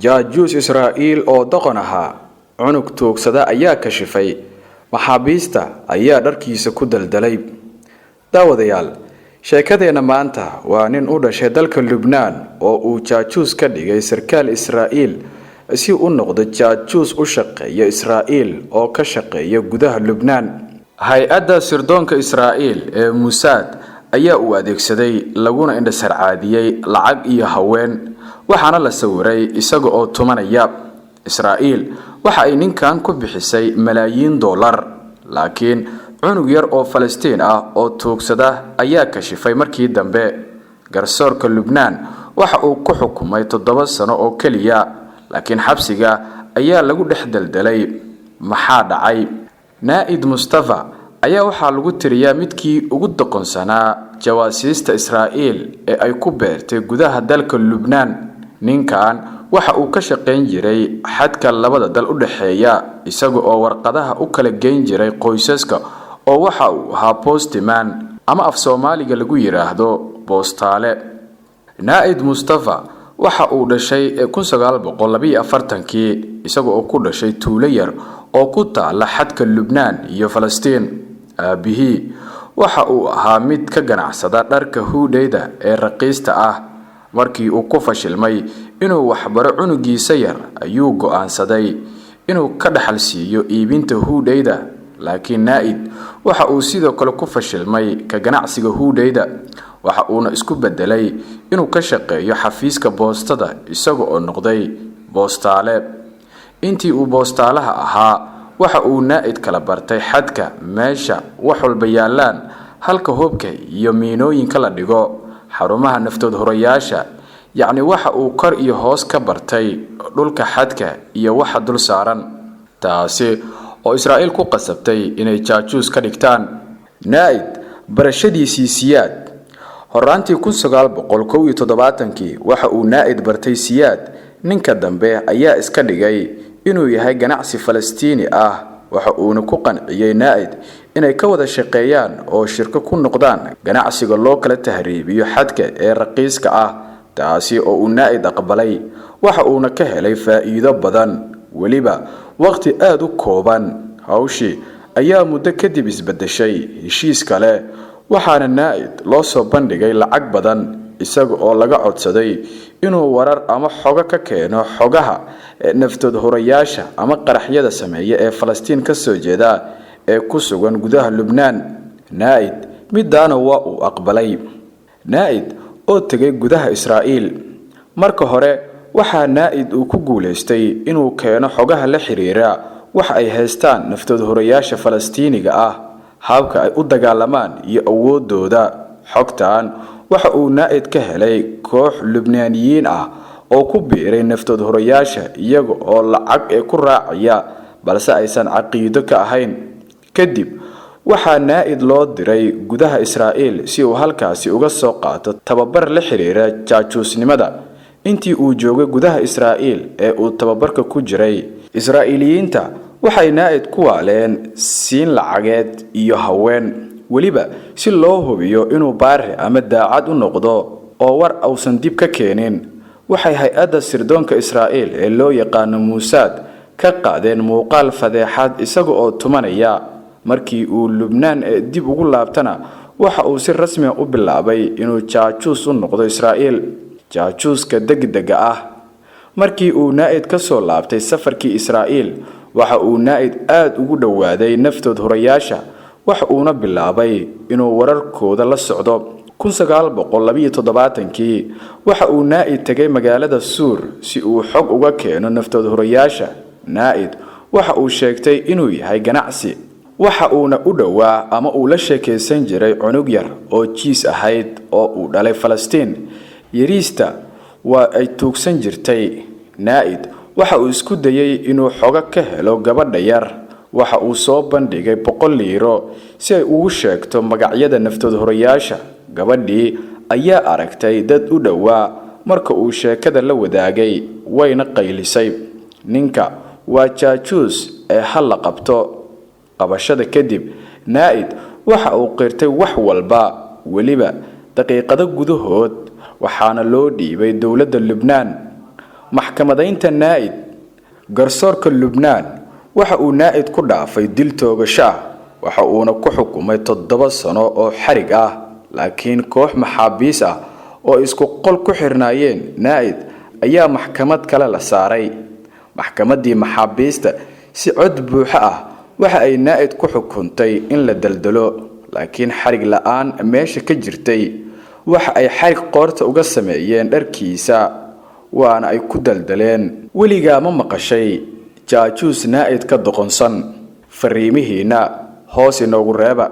jaajuus Israa'iil oo doqon ahaa cunug toogsada ayaa kashifay maxaabiista ayaa dharkiisa ku daldalay. daawadayaal sheekadeena maanta waa nin u dhashay dalka Lubnaan oo uu jaajuus ka dhigay sarkaal Israa'iil si uu noqdo jaajuus u shaqeeya Israa'iil oo ka shaqeeya gudaha Lubnaan. hay-adda sirdoonka Israa'iil ee Mossad ayaa u adeegsaday laguna indhasarcaadiyay lacag iyo haween waxaana la sawiray isaga oo tumanaya. Israa'iil waxa ay ninkan ku bixisay malaayiin dollar, laakiin cunug yar oo Falastiin ah oo toogsada ayaa kashifay markii dambe. garsoorka Lubnaan waxa uu ku xukumay 7 sano oo kaliya, laakiin xabsiga ayaa lagu dhex daldalay. maxaa dhacay? Naa'id Mustafa ayaa waxa lagu tiriyaa midkii ugu doqonsanaa jawaasiista Israa'iil ee ay ku beertay gudaha dalka Lubnaan. ninkan waxa uu ka shaqeyn jiray xadka labada dal u dhaxeeya isaga oo warqadaha u kala geyn jiray qoysaska oo waxa uu ahaa postman ama af Soomaaliga lagu yiraahdo boostaale. Naa'id Mustafa waxa uu dhashay 1942 isaga oo ku dhashay tuulo yar oo ku taala xadka Lubnaan iyo Falastiin. aabihii waxa uu ahaa mid ka ganacsada dharka huudeyda ee raqiista ah. markii uu ku fashilmay inuu waxbaro cunugiisa yar ayuu go'aansaday inuu ka dhaxal siiyo iibinta huudeyda, laakiin Naa'id waxa uu sidoo kale ku fashilmay ka ganacsiga huudeyda. waxa uuna isku bedelay inuu ka shaqeeyo xafiiska boostada isaga oo noqday boostaale. intii uu boostaalaha ahaa waxa uu Naa'id kala bartay xadka meesha wax walba yaalaan, halka hubka iyo miinooyinka la dhigo, xarumaha naftood horayaasha, yacni waxa uu kor iyo hoos ka bartay dhulka xadka iyo waxa dul saaran, taasi oo Israa'iil ku qasabtay inay jaajuus ka dhigtaan. Naa'id barashadiisii siyaad horaantii 1971 waxa uu Naa'id bartay siyaad. ninka dambe ayaa iska dhigay inuu yahay ganacsi Falastiini ah. waxa uuna ku qanciyay Naa'id inay ka wada shaqeeyaan oo shirka ku noqdaan ganacsiga loo kala tahriibiyo xadka ee raqiiska ah, taasi oo uu Naa'id aqbalay. waxa uuna ka helay faa'iido badan, waliba waqti aad u kooban. hawshii ayaa muddo kadib isbedeshay heshiis kale, waxaana Naa'id loo soo bandhigay lacag badan isaga oo laga codsaday inuu warar ama xogo ka keeno xogaha naftood horayaasha ama qaraxyada sameeya ee Falastiin ka soo jeeda ee ku sugan gudaha Lubnaan. Naa'id midaana waa uu aqbalay. Naa'id oo tagay gudaha Israa'iil marka hore waxa Naa'id uu ku guuleystay inuu keeno xogaha la xiriira waxa ay haystaan naftood horayaasha Falastiiniga ah, habka ay u dagaalamaan iyo awoodooda. xogtaan waxa uu Naa'id ka helay koox Lubnaaniyiin ah oo ku biiray naftood horayaasha iyaga oo lacag ku raacaya balse aysan caqiido ka ahayn. kadib waxa Naa'id loo diray gudaha Israa'iil si uu halkaasi uga soo qaato tababar la xiriira jaajuusnimada. intii uu joogay gudaha Israa'iil ee uu tababarka ku jiray, Israa'iiliyiinta waxay Naa'id ku waaleen siin lacageed iyo haween, waliba si loo hubiyo inuu baari ama daacad u noqdo oo war uusan dib ka keenin. waxay hay-adda sirdoonka Israa'iil ee loo yaqaan Mossad ka qaadeen muuqaal fadeexad isaga oo tumanaya. markii uu Lubnaan dib ugu laabtana waxa uu si rasmi ah u bilaabay inuu jaajuus u noqdo Israa'iil. jaajuuska degdega ah. markii uu Naa'id ka soo laabtay safarkii Israa'iil waxa uu Naa'id aad ugu dhawaaday naftood horayaasha, waxa uuna bilaabay inuu wararkooda la socdo. 1972 waxa uu Naa'id tagay magaalada Suur si uu xog uga keeno naftood horayaasha. Naa'id waxa uu sheegtay inuu yahay ganacsi, waxa uuna u dhawaa ama uu la sheekeysan jiray cunug yar oo jiis ahayd oo uu dhalay Falastiin. yariista waa ay tuugsan jirtay. Naa'id waxa uu isku dayay inuu xogo ka helo gabadha yar. waxa uu soo bandhigay 100 liiro si ay ugu sheegto magacyada naftood horayaasha. gabadhii ayaa aragtay dad u dhawaa marka uu sheekada la wadaagay, wayna qaylisay. ninka waa jaajuus ee hal la qabto. qabashada kadib Naa'id waxa uu qirtay wax walba, waliba daqiiqado gudahood waxaana loo dhiibay dawladda Lubnaan. maxkamadaynta naa'id garsoorka Lubnaan waxa uu naa'id ku dhaafay dil toogasho ah waxa uuna ku xukumay 7 sano oo xarig ah laakiin koox maxaabiis ah oo isku qol ku xirnaayeen naa'id ayaa maxkamad kale la saaray maxkamadii maxaabiista si cod buuxa ah waxa ay naa'id ku xukuntay in la daldalo laakiin xarig la'aan meesha ka jirtay waxa ay xarig qoorta uga sameeyeen dharkiisa waana ay ku daldaleen weligaa ma maqashay jaajuus naa'id ka doqonsan fariimihiina hoos inoogu reeba